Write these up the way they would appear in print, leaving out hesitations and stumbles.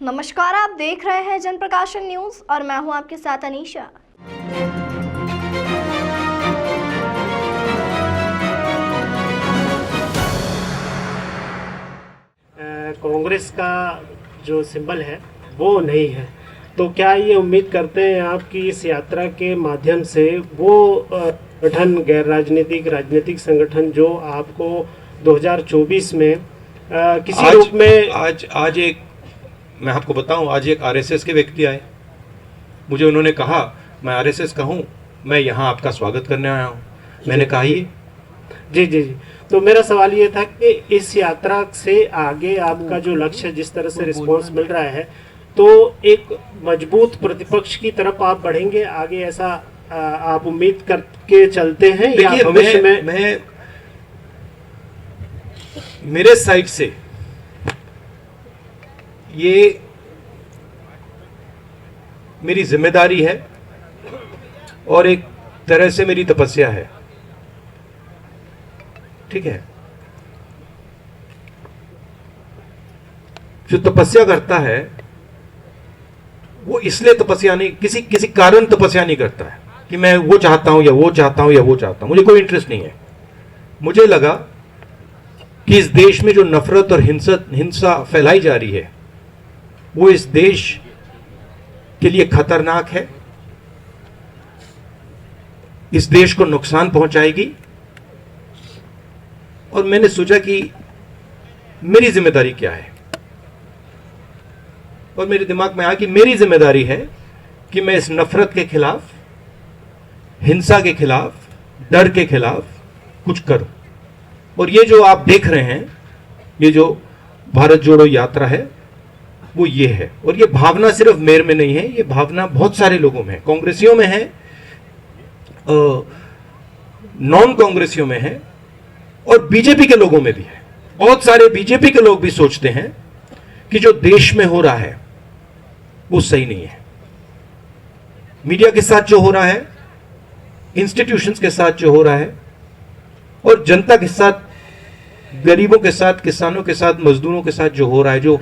नमस्कार, आप देख रहे हैं जनप्रकाशन न्यूज और मैं हूं आपके साथ अनीशा। कांग्रेस का जो सिंबल है वो नहीं है, तो क्या ये उम्मीद करते हैं आप कि इस यात्रा के माध्यम से वो संगठन, गैर राजनीतिक राजनीतिक संगठन जो आपको 2024 में किसी रूप में आज एक मैं आपको बताऊं, आज एक आरएसएस के व्यक्ति आए, मुझे उन्होंने कहा मैं आरएसएस का हूं, मैं यहां आपका स्वागत करने आया हूं। मैंने कहा ये जी, तो मेरा सवाल ये था कि इस यात्रा से आगे आपका जो लक्ष्य, जिस तरह से रिस्पांस मिल रहा है, तो एक मजबूत प्रतिपक्ष की तरफ आप बढ़ेंगे आगे, ऐसा आप उम्मीद करके चलते हैं या भविष्य में? मैं मेरे साइड से ये मेरी जिम्मेदारी है और एक तरह से मेरी तपस्या है, ठीक है। जो तपस्या करता है वो इसलिए तपस्या नहीं, किसी कारण तपस्या नहीं करता है कि मैं वो चाहता हूं या वो चाहता हूं या वो चाहता हूं। मुझे कोई इंटरेस्ट नहीं है। मुझे लगा कि इस देश में जो नफरत और हिंसा फैलाई जा रही है वो इस देश के लिए खतरनाक है, इस देश को नुकसान पहुंचाएगी। और मैंने सोचा कि मेरी जिम्मेदारी क्या है, और मेरे दिमाग में आया कि मेरी जिम्मेदारी है कि मैं इस नफरत के खिलाफ, हिंसा के खिलाफ, डर के खिलाफ कुछ करूं। और ये जो आप देख रहे हैं, ये जो भारत जोड़ो यात्रा है वो ये है। और ये भावना सिर्फ मेरे में नहीं है, ये भावना बहुत सारे लोगों में है, कांग्रेसियों में है, नॉन कांग्रेसियों में है और बीजेपी के लोगों में भी है। बहुत सारे बीजेपी के लोग भी सोचते हैं कि जो देश में हो रहा है वो सही नहीं है। मीडिया के साथ जो हो रहा है, इंस्टीट्यूशंस के साथ जो हो रहा है, और जनता के साथ, गरीबों के साथ, किसानों के साथ, मजदूरों के साथ जो हो रहा है, जो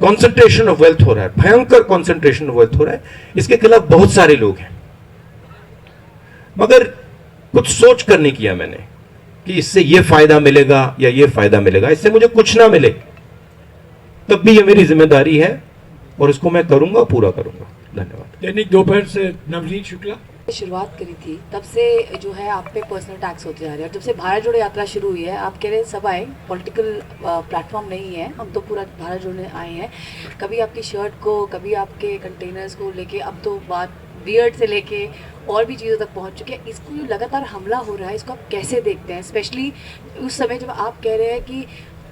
कॉन्सेंट्रेशन ऑफ वेल्थ हो रहा है, भयंकर कॉन्सेंट्रेशन ऑफ वेल्थ हो रहा है, इसके खिलाफ बहुत सारे लोग हैं। मगर कुछ सोच कर नहीं किया मैंने कि इससे ये फायदा मिलेगा या ये फायदा मिलेगा। इससे मुझे कुछ ना मिले तब भी ये मेरी जिम्मेदारी है और इसको मैं करूंगा, पूरा करूंगा। धन्यवाद। दैनिक दोपहर से नवनीत शुक्ला शुरुआत करी थी तब से जो है आप पे पर्सनल टैक्स होते जा रहे हैं, और जब से भारत जोड़ो यात्रा शुरू हुई है, आप कह रहे हैं सब आए, पॉलिटिकल प्लेटफॉर्म नहीं है, हम तो पूरा भारत जोड़ने आए हैं। कभी आपकी शर्ट को, कभी आपके कंटेनर्स को लेके, अब तो बात बियर्ड से लेके और भी चीज़ों तक पहुंच चुकी है। इसको जो लगातार हमला हो रहा है, इसको आप कैसे देखते हैं, स्पेशली उस समय जब आप कह रहे हैं कि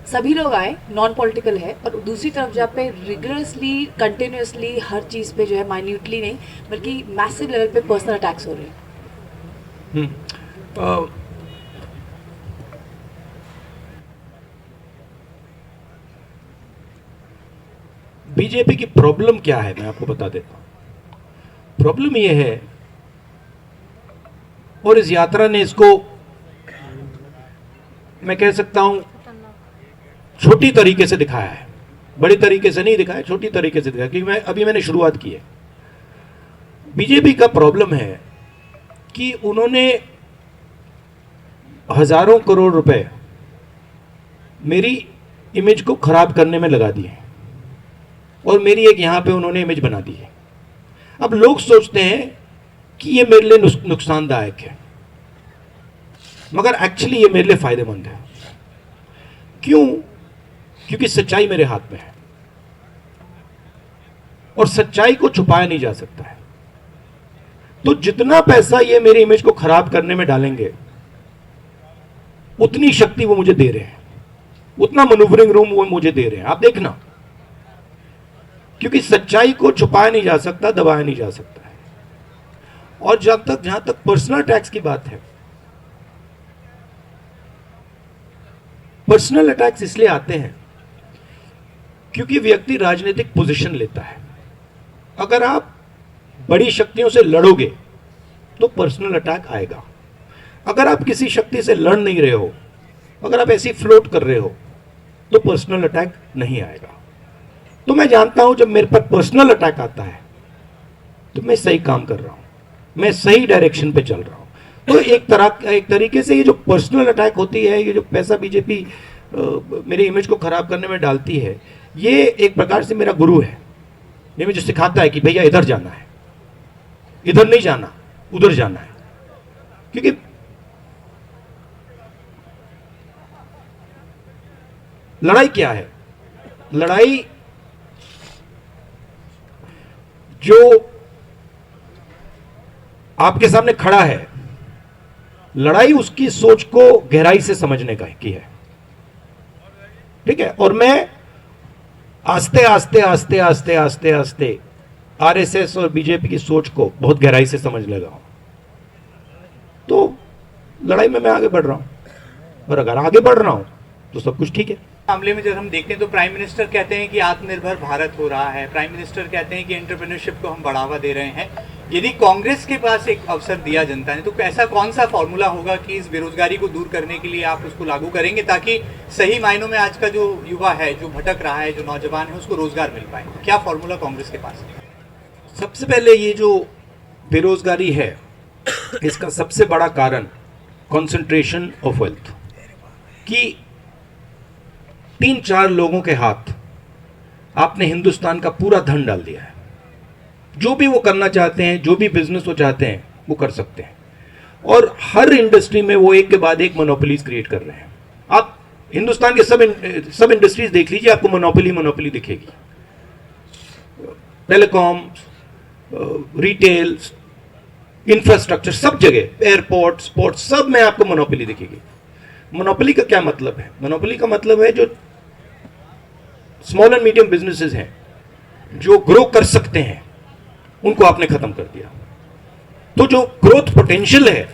सभी लोग आए, नॉन पॉलिटिकल है, और दूसरी तरफ जहाँ पे रिगरसली, कंटिन्यूसली हर चीज़ पे जो है, माइन्यूटली नहीं बल्कि मैसिव लेवल पे पर्सनल अटैक्स हो रहे हैं? बीजेपी की प्रॉब्लम क्या है मैं आपको बता देता हूं। प्रॉब्लम यह है, और इस यात्रा ने इसको, मैं कह सकता हूं, छोटी तरीके से दिखाया है, बड़ी तरीके से नहीं दिखाया, छोटी तरीके से दिखाया, क्योंकि मैंने शुरुआत की है। बीजेपी का प्रॉब्लम है कि उन्होंने हजारों करोड़ रुपए मेरी इमेज को खराब करने में लगा दिए, और मेरी एक यहां पे उन्होंने इमेज बना दी है। अब लोग सोचते हैं कि ये मेरे लिए नुकसानदायक है, मगर एक्चुअली ये मेरे लिए फायदेमंद है। क्यों? क्योंकि सच्चाई मेरे हाथ में है, और सच्चाई को छुपाया नहीं जा सकता है। तो जितना पैसा ये मेरी इमेज को खराब करने में डालेंगे, उतनी शक्ति वो मुझे दे रहे हैं, उतना मैन्यूवरिंग रूम वो मुझे दे रहे हैं। आप देखना, क्योंकि सच्चाई को छुपाया नहीं जा सकता, दबाया नहीं जा सकता है। और जहां तक पर्सनल टैक्स की बात है, पर्सनल अटैक्स इसलिए आते हैं क्योंकि व्यक्ति राजनीतिक पोजीशन लेता है। अगर आप बड़ी शक्तियों से लड़ोगे तो पर्सनल अटैक आएगा। अगर आप किसी शक्ति से लड़ नहीं रहे हो, अगर आप ऐसी फ्लोट कर रहे हो, तो पर्सनल अटैक नहीं आएगा। तो मैं जानता हूं जब मेरे पर पर्सनल अटैक आता है तो मैं सही काम कर रहा हूं, मैं सही डायरेक्शन पे चल रहा हूं। तो एक तरीके से ये जो पर्सनल अटैक होती है, ये जो पैसा बीजेपी मेरे इमेज को खराब करने में डालती है, ये एक प्रकार से मेरा गुरु है। ये मुझे सिखाता है कि भैया इधर जाना है, इधर नहीं जाना, उधर जाना है। क्योंकि लड़ाई क्या है? लड़ाई जो आपके सामने खड़ा है, लड़ाई उसकी सोच को गहराई से समझने का की है, ठीक है। और मैं आस्ते आस्ते आस्ते आस्ते आस्ते आस्ते आरएसएस और बीजेपी की सोच को बहुत गहराई से समझ लगा हूं। तो लड़ाई में मैं आगे बढ़ रहा हूं, और अगर आगे बढ़ रहा हूं तो सब कुछ ठीक है। मामले में जब हम देखते हैं तो प्राइम मिनिस्टर कहते हैं कि आत्मनिर्भर भारत हो रहा है, प्राइम मिनिस्टर कहते हैं कि एंटरप्रेन्योरशिप को हम बढ़ावा दे रहे हैं। यदि कांग्रेस के पास एक अवसर दिया जनता ने, तो ऐसा कौन सा फॉर्मूला होगा कि इस बेरोजगारी को दूर करने के लिए आप उसको लागू करेंगे, ताकि सही मायनों में आज का जो युवा है, जो भटक रहा है, जो नौजवान है, उसको रोजगार मिल पाए? क्या फॉर्मूला कांग्रेस के पास है? सबसे पहले ये जो बेरोजगारी है, इसका सबसे बड़ा कारण कंसंट्रेशन ऑफ वेल्थ, कि 3-4 लोगों के हाथ आपने हिंदुस्तान का पूरा धन डाल दिया है। जो भी वो करना चाहते हैं, जो भी बिजनेस वो चाहते हैं, वो कर सकते हैं। और हर इंडस्ट्री में वो एक के बाद एक मोनोपोलीज क्रिएट कर रहे हैं। आप हिंदुस्तान के सब इंडस्ट्रीज देख लीजिए, आपको मोनोपोली दिखेगी। टेलीकॉम, रिटेल, इंफ्रास्ट्रक्चर, सब जगह, एयरपोर्ट, स्पोर्ट, सब में आपको मोनोपोली दिखेगी। मोनोपोली का क्या मतलब है? मोनोपोली का मतलब है जो स्मॉल एंड मीडियम बिजनेसेस हैं, जो ग्रो कर सकते हैं, उनको आपने खत्म कर दिया। तो जो ग्रोथ पोटेंशियल है,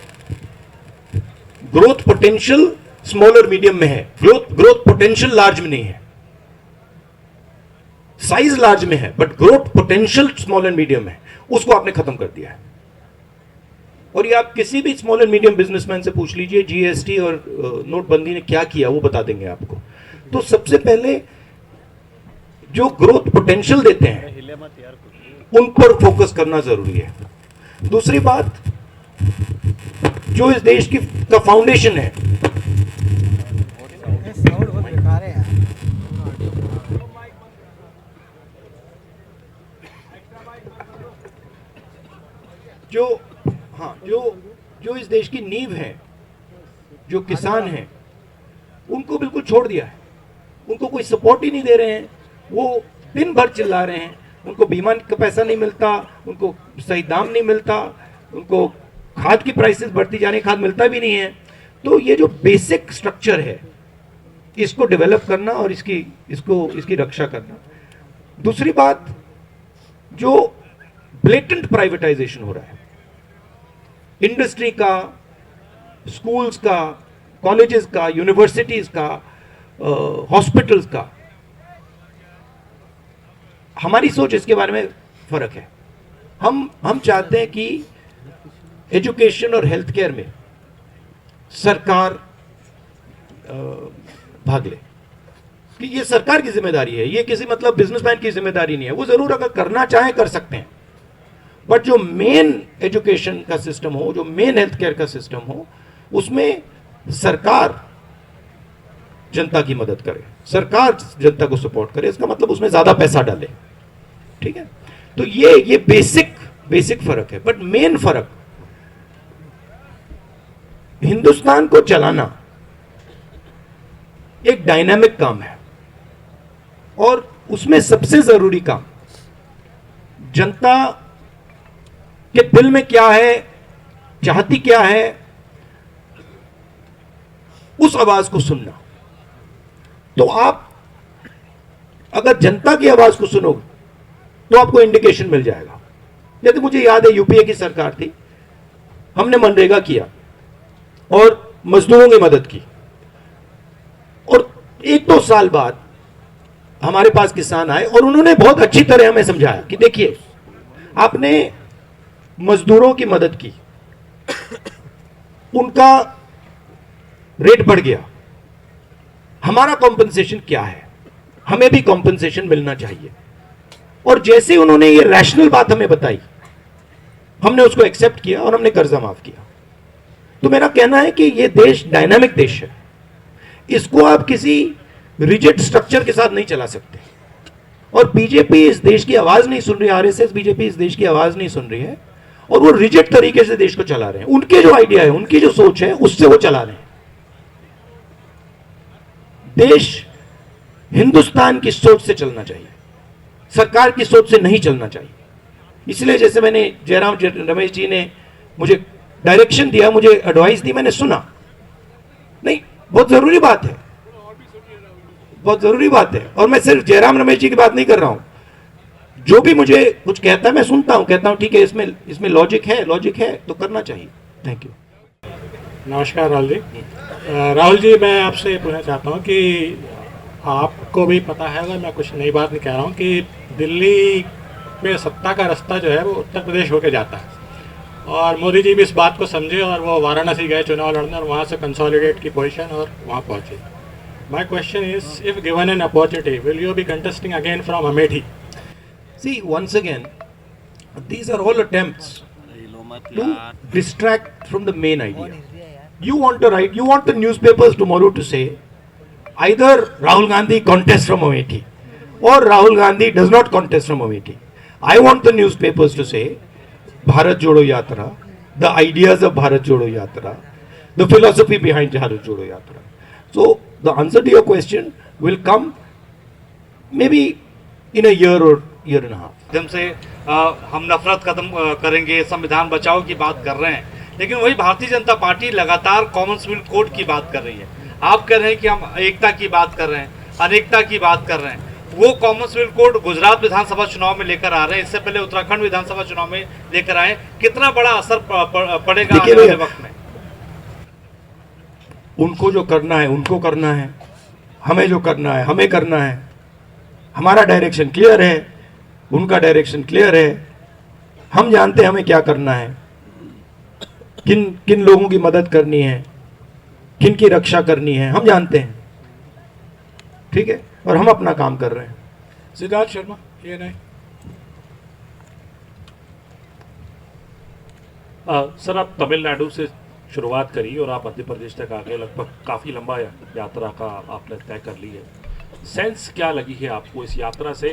ग्रोथ पोटेंशियल स्मॉल और मीडियम में है, ग्रोथ पोटेंशियल लार्ज में नहीं है। साइज लार्ज में है but growth potential small and medium है, उसको आपने खत्म कर दिया है। और ये आप किसी भी स्मॉल एंड मीडियम बिजनेसमैन से पूछ लीजिए, जीएसटी और नोटबंदी ने क्या किया, वो बता देंगे आपको। तो सबसे पहले जो ग्रोथ पोटेंशियल देते हैं उन पर फोकस करना जरूरी है। दूसरी बात, जो इस देश की का फाउंडेशन है, जो इस देश की नींव है, जो किसान हैं, उनको बिल्कुल छोड़ दिया है। उनको कोई सपोर्ट ही नहीं दे रहे हैं। वो दिन भर चिल्ला रहे हैं, उनको बीमा का पैसा नहीं मिलता, उनको सही दाम नहीं मिलता, उनको खाद की प्राइसेस बढ़ती जा रही, खाद मिलता भी नहीं है। तो ये जो बेसिक स्ट्रक्चर है, इसको डेवलप करना और इसकी रक्षा करना। दूसरी बात, जो ब्लेटेंट प्राइवेटाइजेशन हो रहा है, इंडस्ट्री का, स्कूल्स का, कॉलेजेस का, यूनिवर्सिटीज का, हॉस्पिटल्स का, हमारी सोच इसके बारे में फर्क है। हम चाहते हैं कि एजुकेशन और हेल्थ केयर में सरकार भाग ले, कि ये सरकार की जिम्मेदारी है, ये किसी मतलब बिजनेसमैन की जिम्मेदारी नहीं है। वो जरूर अगर करना चाहे कर सकते हैं, बट जो मेन एजुकेशन का सिस्टम हो, जो मेन हेल्थ केयर का सिस्टम हो, उसमें सरकार जनता की मदद करे, सरकार जनता को सपोर्ट करे। इसका मतलब उसमें ज्यादा पैसा डाले, ठीक है। तो ये बेसिक फर्क है। बट मेन फर्क, हिंदुस्तान को चलाना एक डायनामिक काम है, और उसमें सबसे जरूरी काम जनता के दिल में क्या है, चाहती क्या है, उस आवाज को सुनना। तो आप अगर जनता की आवाज को सुनोगे तो आपको इंडिकेशन मिल जाएगा। जैसे मुझे याद है, यूपीए की सरकार थी, हमने मनरेगा किया और मजदूरों की मदद की, और 1-2 साल बाद हमारे पास किसान आए और उन्होंने बहुत अच्छी तरह हमें समझाया कि देखिए, आपने मजदूरों की मदद की, उनका रेट बढ़ गया, हमारा कॉम्पनसेशन क्या है, हमें भी कॉम्पनसेशन मिलना चाहिए। और जैसे उन्होंने ये रैशनल बात हमें बताई, हमने उसको एक्सेप्ट किया और हमने कर्जा माफ किया। तो मेरा कहना है कि ये देश डायनामिक देश है, इसको आप किसी रिजिड स्ट्रक्चर के साथ नहीं चला सकते। और बीजेपी इस देश की आवाज नहीं सुन रही, आरएसएस बीजेपी इस देश की आवाज नहीं सुन रही है, और वो रिजिड तरीके से देश को चला रहे हैं। उनके जो आइडिया है, उनकी जो सोच है, उससे वो चला रहे हैं। देश हिंदुस्तान की सोच से चलना चाहिए, सरकार की सोच से नहीं चलना चाहिए। इसलिए जैसे मैंने जयराम रमेश जी ने मुझे डायरेक्शन दिया, मुझे एडवाइस दी, मैंने सुना। नहीं, बहुत जरूरी बात है, बहुत जरूरी बात है। और मैं सिर्फ जयराम रमेश जी की बात नहीं कर रहा हूं, जो भी मुझे कुछ कहता है मैं सुनता हूं, कहता हूं ठीक है, इसमें लॉजिक है तो करना चाहिए। Thank you. नमस्कार राहुल जी। राहुल जी, मैं आपसे ये पूछना चाहता हूँ कि आपको भी पता है, अगर मैं कुछ नई बात नहीं कह रहा हूँ, कि दिल्ली में सत्ता का रास्ता जो है वो उत्तर प्रदेश होके जाता है, और मोदी जी भी इस बात को समझे और वो वाराणसी गए चुनाव लड़ने और वहाँ से कंसोलिडेट की पोजीशन और वहाँ पहुँचे। My question is, if given an opportunity, will you be contesting again from Amethi? See, once again, these are all attempts to distract from the main idea. You want the newspapers tomorrow to say either Rahul Gandhi contests from Amethi or Rahul Gandhi does not contest from Amethi. I want the newspapers to say Bharat Jodo Yatra, the ideas of Bharat Jodo Yatra, the philosophy behind Bharat Jodo Yatra. So the answer to your question will come maybe in a year or year and a half. एकदम से हम नफरत खत्म करेंगे, संविधान बचाओ की बात कर रहे हैं, लेकिन वही भारतीय जनता पार्टी लगातार कॉमनवेल्थ कोड की बात कर रही है। आप कह रहे हैं कि हम एकता की बात कर रहे हैं, अनेकता की बात कर रहे हैं। वो कॉमनवेल्थ कोड गुजरात विधानसभा चुनाव में लेकर आ रहे हैं, इससे पहले उत्तराखंड विधानसभा चुनाव में लेकर आए। कितना बड़ा असर पड़ेगा आने वाले वक्त में? उनको जो करना है उनको करना है, हमें जो करना है हमें करना है। हमारा डायरेक्शन क्लियर है, उनका डायरेक्शन क्लियर है। हम जानते हैं हमें क्या करना है, किन किन लोगों की मदद करनी है, किन की रक्षा करनी है, हम जानते हैं, ठीक है, और हम अपना काम कर रहे हैं। सिद्धार्थ शर्मा, ये नहीं। सर, आप तमिलनाडु से शुरुआत करी और आप मध्य प्रदेश तक आ गए, लगभग काफ़ी लंबा यात्रा का आपने तय कर ली है। सेंस क्या लगी है आपको इस यात्रा से?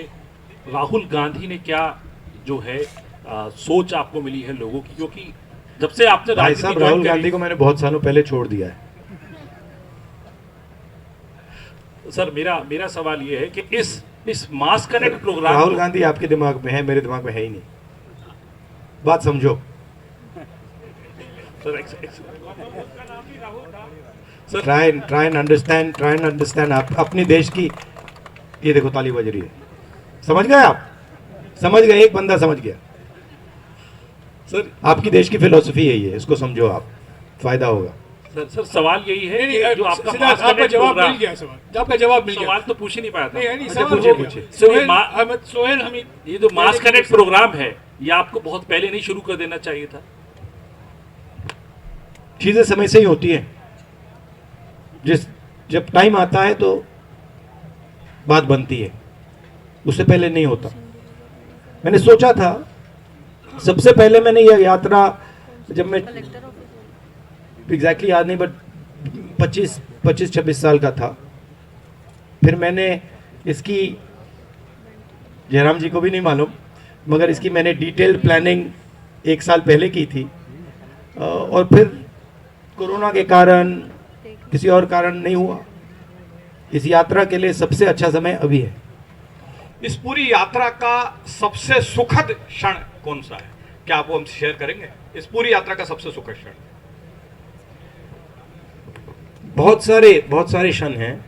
राहुल गांधी ने क्या जो है सोच आपको मिली है लोगों की? क्योंकि जब से आपने भाई साहब, राहुल गांधी को मैंने बहुत सालों पहले छोड़ दिया है। सर, मेरा सवाल ये है कि इस मास कनेक्ट प्रोग्राम, राहुल गांधी आपके दिमाग में है, मेरे दिमाग में है ही नहीं। बात समझो सर। ट्राई एंड अंडरस्टैंड आप अपनी देश की। ये देखो ताली बज रही है, समझ गए आप? समझ गए, एक बंदा समझ गया। सर, आपकी देश की फिलोसफी यही है, इसको समझो आप, फायदा होगा। सर सवाल यही है कि जो आपका सिद्धार्थ, मास आपका कनेक्ट जवाब प्रोग्राम, मिल गया। आपका जवाब मिल गया। सवाल तो पूछ ही नहीं पाया था। नहीं, अच्छा, सवाल पूछिए, हो गया। पूछिए। सोहेल हमीद, ये जो मास कनेक्ट प्रोग्राम है, ये आपको बहुत पहले नहीं शुरू कर देना चाहिए था? चीजें समय से ही होती हैं, जब टाइम आता है तो बात बनती है, उससे पहले नहीं होता। मैंने सोचा था, सबसे पहले मैंने यह यात्रा, जब मैं एग्जैक्टली याद नहीं, बट 25-26 साल का था, फिर मैंने इसकी, जयराम जी को भी नहीं मालूम, मगर इसकी मैंने डिटेल्ड प्लानिंग 1 साल पहले की थी, और फिर कोरोना के कारण, किसी और कारण नहीं हुआ। इस यात्रा के लिए सबसे अच्छा समय अभी है। इस पूरी यात्रा का सबसे सुखद क्षण कौन सा है? क्या आप वो हमसे शेयर करेंगे? इस पूरी यात्रा का सबसे सुखद क्षण? बहुत सारे क्षण हैं।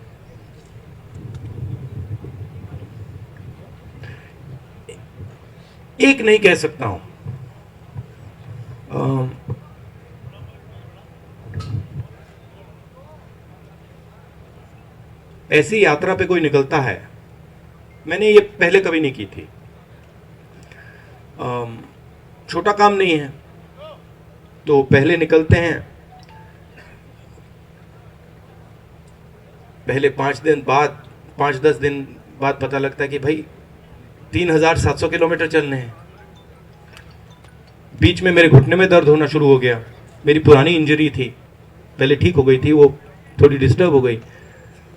एक नहीं कह सकता हूं। ऐसी यात्रा पे कोई निकलता है, मैंने ये पहले कभी नहीं की थी। छोटा काम नहीं है, तो पहले निकलते हैं, पहले 5-10 दिन बाद पता लगता है कि भाई 3,700 किलोमीटर चलने हैं। बीच में मेरे घुटने में दर्द होना शुरू हो गया। मेरी पुरानी इंजरी थी, पहले ठीक हो गई थी, वो थोड़ी डिस्टर्ब हो गई,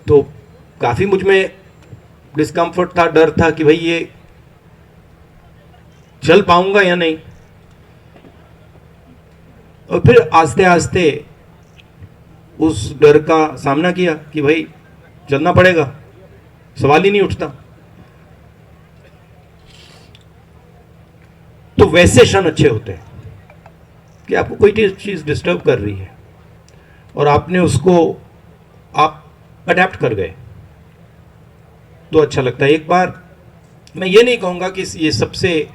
तो काफ़ी मुझ में डिस्कम्फर्ट था, डर था कि भाई ये चल पाऊंगा या नहीं। और फिर आस्ते आस्ते उस डर का सामना किया कि भाई चलना पड़ेगा, सवाल ही नहीं उठता। तो वैसे क्षण अच्छे होते हैं कि आपको कोई चीज डिस्टर्ब कर रही है और आपने उसको आप अडेप्ट कर गए, तो अच्छा लगता है। एक बार मैं ये नहीं कहूँगा कि ये सबसे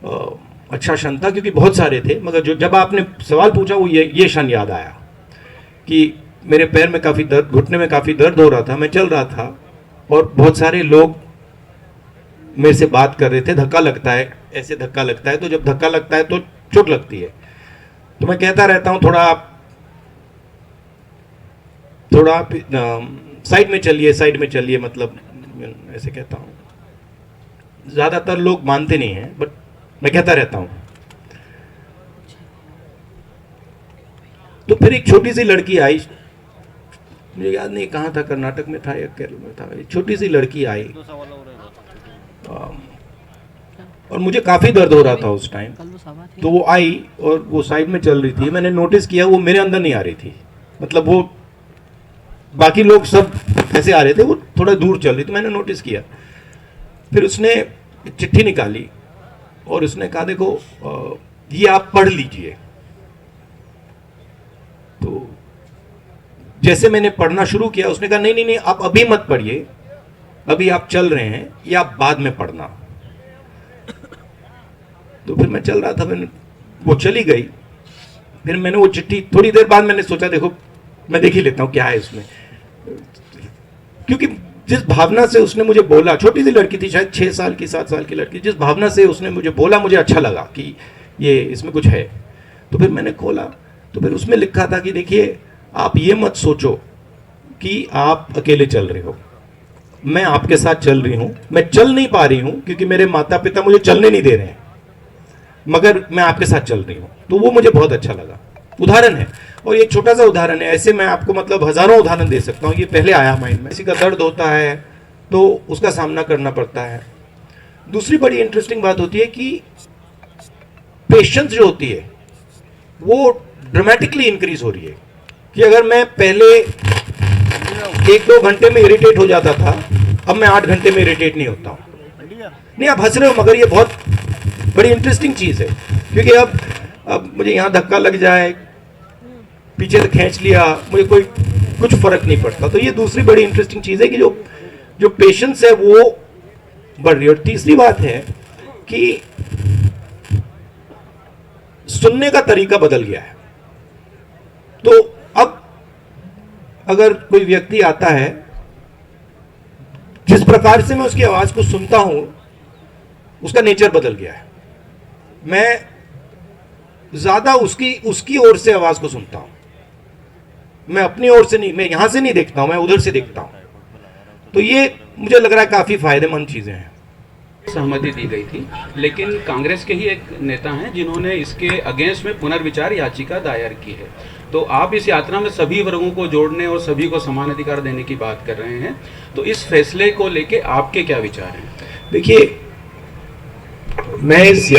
अच्छा क्षण था, क्योंकि बहुत सारे थे, मगर जब आपने सवाल पूछा वो ये क्षण याद आया कि मेरे पैर में काफ़ी दर्द, घुटने में काफ़ी दर्द हो रहा था, मैं चल रहा था और बहुत सारे लोग मेरे से बात कर रहे थे। धक्का लगता है, ऐसे धक्का लगता है, तो जब धक्का लगता है तो चोट लगती है। तो मैं कहता रहता हूँ थोड़ा साइड में चलिए, मतलब ऐसे कहता हूँ। ज़्यादातर लोग मानते नहीं हैं, बट मैं कहता रहता हूँ। तो फिर एक छोटी सी लड़की आई, मुझे याद नहीं कहाँ था, कर्नाटक में था या केरल में था, एक छोटी सी लड़की आई और मुझे काफ़ी दर्द हो रहा था उस टाइम। तो वो आई और वो साइड में चल रही थी। मैंने नोटिस किया वो मेरे अंदर नहीं आ रही थी, मतलब वो बाकी लोग सब ऐसे आ रहे थे, वो थोड़ा दूर चल रही थी, मैंने नोटिस किया। फिर उसने एक चिट्ठी निकाली और उसने कहा देखो ये आप पढ़ लीजिए। तो जैसे मैंने पढ़ना शुरू किया, उसने कहा नहीं आप अभी मत पढ़िए, अभी आप चल रहे हैं, ये आप बाद में पढ़ना। तो फिर मैं चल रहा था, वो चली गई। फिर मैंने वो चिट्ठी, थोड़ी देर बाद मैंने सोचा देखो मैं देख ही लेता हूँ क्या है उसमें, क्योंकि जिस भावना से उसने मुझे बोला, छोटी सी लड़की थी, शायद 6 साल की 7 साल की लड़की, जिस भावना से उसने मुझे बोला मुझे अच्छा लगा कि ये इसमें कुछ है। तो फिर मैंने खोला, तो फिर उसमें लिखा था कि देखिए आप ये मत सोचो कि आप अकेले चल रहे हो, मैं आपके साथ चल रही हूँ। मैं चल नहीं पा रही हूँ क्योंकि मेरे माता पिता मुझे चलने नहीं दे रहे हैं, मगर मैं आपके साथ चल रही हूँ। तो वो मुझे बहुत अच्छा लगा। उदाहरण है, और ये छोटा सा उदाहरण है, ऐसे मैं आपको मतलब हजारों उदाहरण दे सकता हूँ। ये पहले आया माइंड में। किसी का दर्द होता है तो उसका सामना करना पड़ता है। दूसरी बड़ी इंटरेस्टिंग बात होती है कि पेशेंस जो होती है वो ड्रामेटिकली इंक्रीज हो रही है। कि अगर मैं पहले 1-2 घंटे में इरिटेट हो जाता था, अब मैं 8 घंटे में इरिटेट नहीं होता हूँ। नहीं, आप हंस रहे हो, मगर ये बहुत बड़ी इंटरेस्टिंग चीज़ है। क्योंकि अब मुझे यहाँ धक्का लग जाए, पीछे से खींच लिया, मुझे कुछ फर्क नहीं पड़ता। तो ये दूसरी बड़ी इंटरेस्टिंग चीज़ है कि जो पेशेंस है वो बढ़ रही है। और तीसरी बात है कि सुनने का तरीका बदल गया है। तो अब अगर कोई व्यक्ति आता है, जिस प्रकार से मैं उसकी आवाज को सुनता हूं, उसका नेचर बदल गया है। मैं ज्यादा उसकी ओर से आवाज को सुनता हूं, मैं अपनी ओर से नहीं, मैं यहां से नहीं देखता हूं, मैं उधर से देखता हूं। तो ये मुझे लग रहा है काफी फायदेमंद चीजें हैं। सहमति दी गई थी, लेकिन कांग्रेस के ही एक नेता हैं जिन्होंने इसके अगेंस्ट में पुनर्विचार याचिका दायर की है। तो आप इस यात्रा में सभी वर्गों को जोड़ने और सभी को समान अधिकार देने की बात कर रहे हैं, तो इस फैसले को लेके आपके क्या विचार हैं? देखिए, मैं इस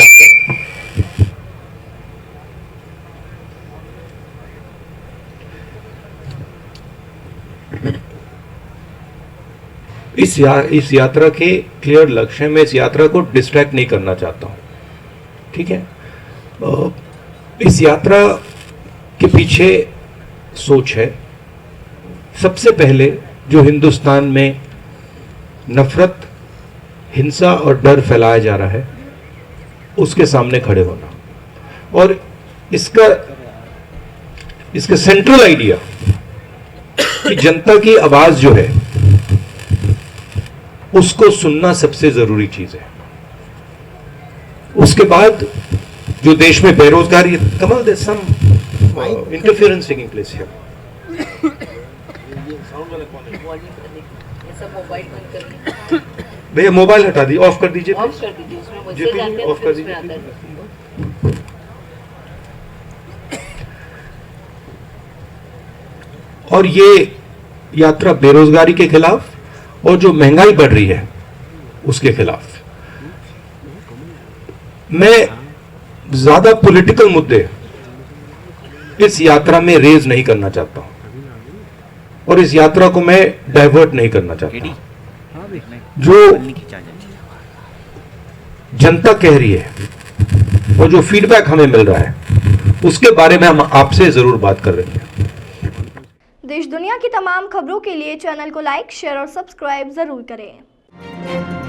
यात्रा के क्लियर लक्ष्य में इस यात्रा को डिस्ट्रैक्ट नहीं करना चाहता हूं, ठीक है। इस यात्रा के पीछे सोच है, सबसे पहले जो हिंदुस्तान में नफरत, हिंसा और डर फैलाया जा रहा है उसके सामने खड़े होना, और इसका सेंट्रल आइडिया कि जनता की आवाज जो है उसको सुनना सबसे जरूरी चीज है। उसके बाद जो देश में बेरोजगारी, Kamal there some interference taking place here. सब मोबाइल बंद करिए। भैया मोबाइल हटा दीजिए, ऑफ कर दीजिए। ऑफ कर दीजिए, उसमें मैसेज ज्योति आते जी, हैं, ऑफ फिर कर उसमें आता दीजिए। है। और ये यात्रा बेरोजगारी के खिलाफ और जो महंगाई बढ़ रही है उसके खिलाफ। मैं ज्यादा पॉलिटिकल मुद्दे इस यात्रा में रेज नहीं करना चाहता हूं और इस यात्रा को मैं डाइवर्ट नहीं करना चाहता। जो जनता कह रही है और जो फीडबैक हमें मिल रहा है उसके बारे में हम आपसे जरूर बात कर रहे हैं। देश दुनिया की तमाम खबरों के लिए चैनल को लाइक, शेयर और सब्सक्राइब जरूर करें।